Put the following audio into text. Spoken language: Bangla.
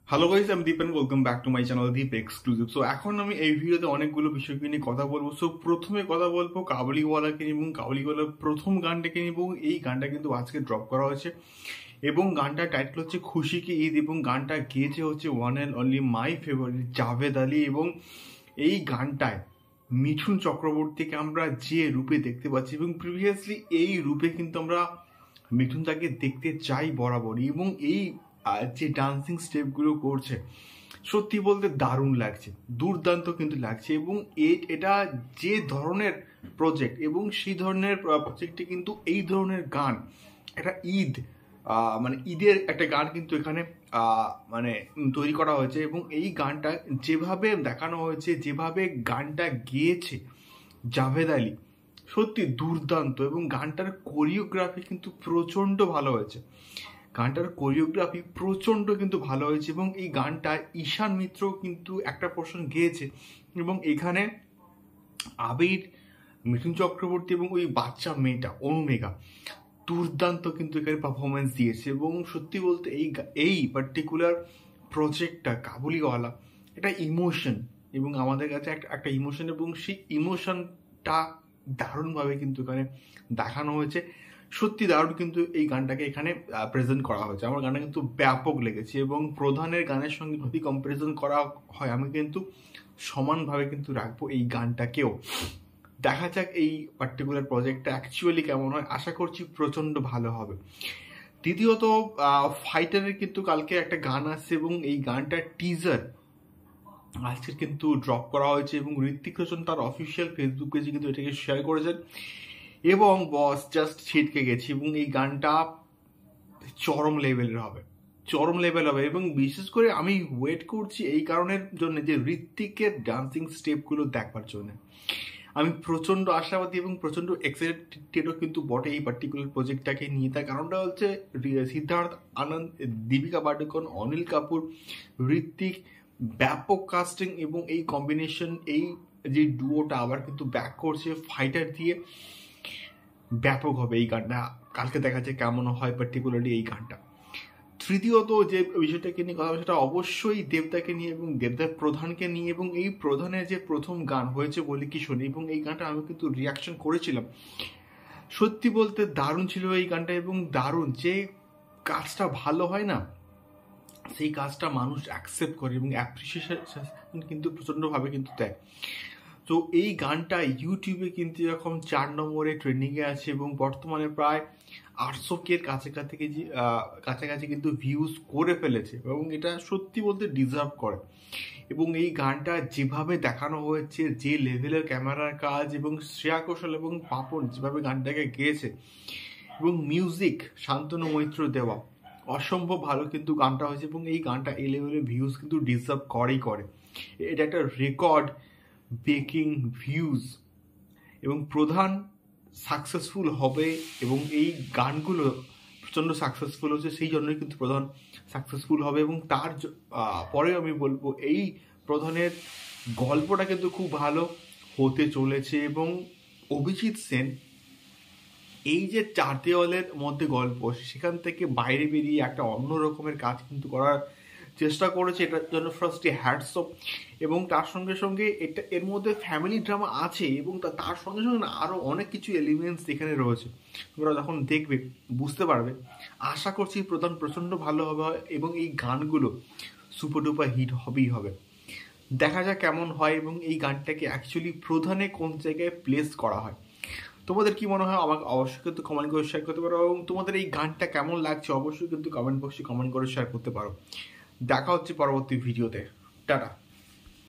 হ্যালো গাইস, আমি Deep and welcome back to my channel Deep exclusive. So এখন আমি এই ভিডিওতে অনেকগুলো বিষয়কে নিয়ে কথা বলবো। সো প্রথমে কথা বলবো কাবুলিওয়ালাকে নিয়ে এবং কাবুলিওয়ালার প্রথম গানটাকে নিয়ে, এবং এই গানটা কিন্তু আজকে ড্রপ করা হয়েছে এবং গানটার টাইটেল হচ্ছে খুশি কি ঈদ, এবং গানটা গেয়েছে হচ্ছে one and only my favourite Javed Ali. এবং এই গানটায় মিঠুন চক্রবর্তীকে আমরা যে রূপে দেখতে পাচ্ছি, এবং প্রিভিয়াসলি এই রূপে কিন্তু আমরা মিঠুন তাকে দেখতে চাই বরাবরই, এবং এই যে ডান্সিং স্টেপগুলো করছে সত্যি বলতে দারুণ লাগছে, দুর্দান্ত কিন্তু লাগছে। এবং এটা যে ধরনের প্রজেক্ট এবং সেই ধরনের প্রজেক্টে কিন্তু এই ধরনের গান, একটা ঈদ মানে ঈদের একটা গান কিন্তু এখানে মানে তৈরি করা হয়েছে। এবং এই গানটা যেভাবে দেখানো হয়েছে, যেভাবে গানটা গেয়েছে জাভেদ আলী, সত্যি দুর্দান্ত। এবং গানটার কোরিওগ্রাফি কিন্তু প্রচণ্ড ভালো হয়েছে, গানটার কোরিওগ্রাফি প্রচণ্ড কিন্তু ভালো হয়েছে। এবং এই গানটা ঈশান মিত্র কিন্তু একটা পোর্শন গেয়েছে, এবং এখানে আবির, মিঠুন চক্রবর্তী এবং ওই বাচ্চা মেয়েটা অনুমেঘা দুর্দান্ত কিন্তু এখানে পারফরমেন্স দিয়েছে। এবং সত্যি বলতে এই পার্টিকুলার প্রজেক্টটা কাবুলিওয়ালা এটা ইমোশন, এবং আমাদের কাছে একটা ইমোশন, এবং সেই ইমোশনটা দারুণভাবে কিন্তু এখানে দেখানো হয়েছে। সত্যি দারুণ কিন্তু এই গানটাকে এখানে প্রেজেন্ট করা হয়েছে। আমার গানটা কিন্তু ব্যাপক লেগেছে, এবং প্রধানের গানের সঙ্গে যদি কম্পারিজন করা হয় আমি কিন্তু সমানভাবে কিন্তু রাখবো এই গানটাকেও। দেখা যাক এই পার্টিকুলার প্রজেক্টটা অ্যাকচুয়ালি কেমন হয়, আশা করছি প্রচণ্ড ভালো হবে। দ্বিতীয়ত ফাইটারের কিন্তু কালকে একটা গান আসছে, এবং এই গানটার টিজার আজকে কিন্তু ড্রপ করা হয়েছে, এবং ঋত্বিক রোশন তার অফিসিয়াল ফেসবুক পেজে কিন্তু এটাকে শেয়ার করেছেন, এবং বস জাস্ট ছিটকে গেছি। এবং এই গানটা চরম লেভেলের হবে, চরম লেভেল হবে। এবং বিশেষ করে আমি ওয়েট করছি এই কারণের জন্য যে ঋত্বিকের ডান্সিং স্টেপগুলো দেখবার জন্য আমি প্রচণ্ড আশাবাদী এবং প্রচণ্ড এক্সাইটেডও কিন্তু বটে এই পার্টিকুলার প্রজেক্টটাকে নিয়ে। তার কারণটা হচ্ছে সিদ্ধার্থ আনন্দ, দীপিকা পাডুকোন, অনিল কাপুর, ঋত্বিক, ব্যাপক কাস্টিং, এবং এই কম্বিনেশন, এই যে ডুয়োটা আবার কিন্তু ব্যাক করছে ফাইটার দিয়ে, ব্যাপক হবে এই গানটা। কালকে দেখা যায় কেমন হয় পার্টিকুলারলি এই গানটা। তৃতীয়ত যে বিষয়টাকে নিয়ে কথা সেটা অবশ্যই দেবদাকে নিয়ে এবং দেবদার প্রধানকে নিয়ে, এবং এই প্রধানের যে প্রথম গান হয়েছে বলে কি শুনি, এবং এই গানটা আমি কিন্তু রিয়াকশন করেছিলাম। সত্যি বলতে দারুণ ছিল এই গানটা, এবং দারুণ যে কাজটা ভালো হয় না সেই কাজটা মানুষ অ্যাকসেপ্ট করে এবং অ্যাপ্রিসিয়েশন কিন্তু প্রচণ্ডভাবে কিন্তু দেয়। তো এই গানটা ইউটিউবে কিন্তু এরকম 4 নম্বরে ট্রেন্ডিংয়ে আছে, এবং বর্তমানে প্রায় 800K কাছাকাছি কিন্তু ভিউজ করে ফেলেছে, এবং এটা সত্যি বলতে ডিজার্ভ করে। এবং এই গানটা যেভাবে দেখানো হয়েছে, যে লেভেলের ক্যামেরার কাজ, এবং শ্রেয়া ঘোষাল এবং পাপন যেভাবে গানটাকে গেয়েছে, এবং মিউজিক শান্তনু মৈত্র দেওয়া, অসম্ভব ভালো কিন্তু গানটা হয়েছে। এবং এই গানটা এই লেভেলের ভিউজ কিন্তু ডিজার্ভ করেই করে। এটা একটা রেকর্ড ব্রেকিং ভিউজ, এবং প্রধান সাকসেসফুল হবে, এবং এই গানগুলো প্রচণ্ড সাকসেসফুল হচ্ছে, সেই জন্যই কিন্তু প্রধান সাকসেসফুল হবে। এবং তার পরে আমি বলবো এই প্রধানের গল্পটা কিন্তু খুব ভালো হতে চলেছে। এবং অভিজিৎ সেন এই যে 4 দেওয়ালের মধ্যে গল্প, সেখান থেকে বাইরে বেরিয়ে একটা অন্য রকমের কাজ কিন্তু করার চেষ্টা করেছে, এটার জন্য ফার্স্টে হ্যাটস অফ। এবং তার সঙ্গে সঙ্গে এর মধ্যে ফ্যামিলি ড্রামা আছে, এবং তার সঙ্গে সঙ্গে আরও অনেক কিছু এলিমেন্টস এখানে রয়েছে, তোমরা যখন দেখবে বুঝতে পারবে। আশা করছি প্রধান প্রচণ্ড ভালো হবে, এবং এই গানগুলো সুপার ডুপার হিট হবেই হবে। দেখা যাক কেমন হয়, এবং এই গানটাকে অ্যাকচুয়ালি প্রধানে কোন জায়গায় প্লেস করা হয়। তোমাদের কি মনে হয় আমাকে অবশ্যই কিন্তু কমেন্ট করে শেয়ার করতে পারো, এবং তোমাদের এই গানটা কেমন লাগছে অবশ্যই কিন্তু কমেন্ট বক্সে কমেন্ট করে শেয়ার করতে পারো। দেখা হচ্ছে পরবর্তী ভিডিওতে। টাটা।